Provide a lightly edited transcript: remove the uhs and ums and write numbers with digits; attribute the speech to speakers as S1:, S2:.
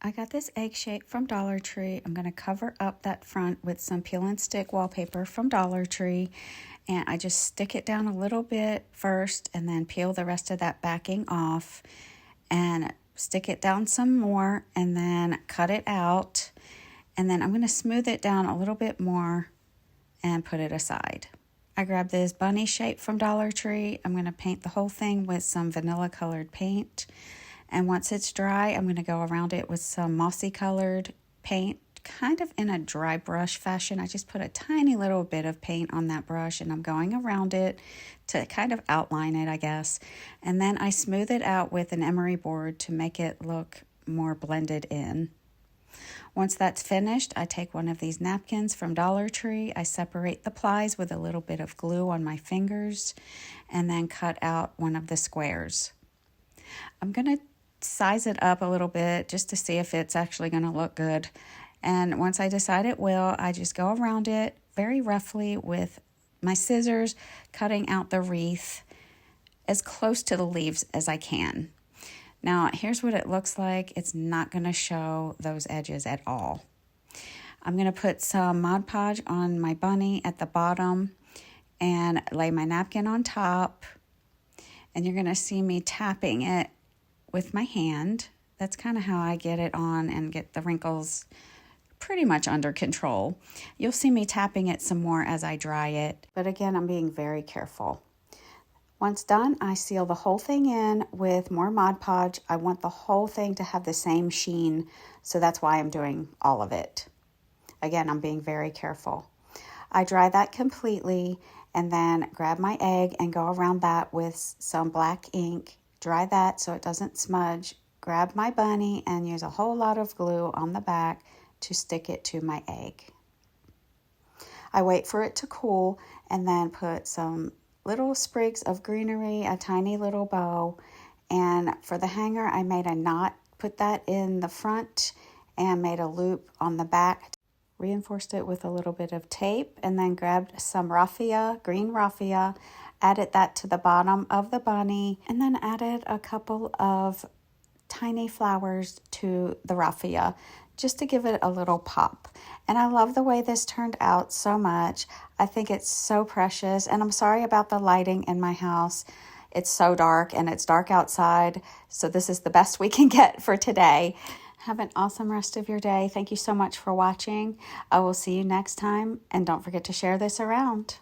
S1: I got this egg shape from Dollar Tree. I'm going to cover up that front with some peel and stick wallpaper from Dollar Tree. And I just stick it down a little bit first and then peel the rest of that backing off and stick it down some more and then cut it out. And then I'm going to smooth it down a little bit more and put it aside. I grabbed this bunny shape from Dollar Tree. I'm going to paint the whole thing with some vanilla colored paint. And once it's dry, I'm going to go around it with some mossy colored paint, kind of in a dry brush fashion. I just put a tiny little bit of paint on that brush and I'm going around it to kind of outline it, I guess. And then I smooth it out with an emery board to make it look more blended in. Once that's finished, I take one of these napkins from Dollar Tree. I separate the plies with a little bit of glue on my fingers and then cut out one of the squares. I'm going to size it up a little bit just to see if it's actually going to look good. And once I decide it will, I just go around it very roughly with my scissors, cutting out the wreath as close to the leaves as I can. Now, here's what it looks like. It's not going to show those edges at all. I'm going to put some Mod Podge on my bunny at the bottom and lay my napkin on top. And you're going to see me tapping it with my hand. That's kind of how I get it on and get the wrinkles pretty much under control. You'll see me tapping it some more as I dry it. But again, I'm being very careful. Once done, I seal the whole thing in with more Mod Podge. I want the whole thing to have the same sheen, so that's why I'm doing all of it. Again, I'm being very careful. I dry that completely and then grab my egg and go around that with some black ink. Dry that so it doesn't smudge. Grab my bunny and use a whole lot of glue on the back to stick it to my egg. I wait for it to cool and then put some little sprigs of greenery, a tiny little bow, and for the hanger I made a knot, put that in the front and made a loop on the back. Reinforced it with a little bit of tape and then grabbed some raffia, green raffia, added that to the bottom of the bunny, and then added a couple of tiny flowers to the raffia just to give it a little pop. And I love the way this turned out so much. I think it's so precious, and I'm sorry about the lighting in my house. It's so dark and it's dark outside, so this is the best we can get for today. Have an awesome rest of your day. Thank you so much for watching. I will see you next time, and don't forget to share this around.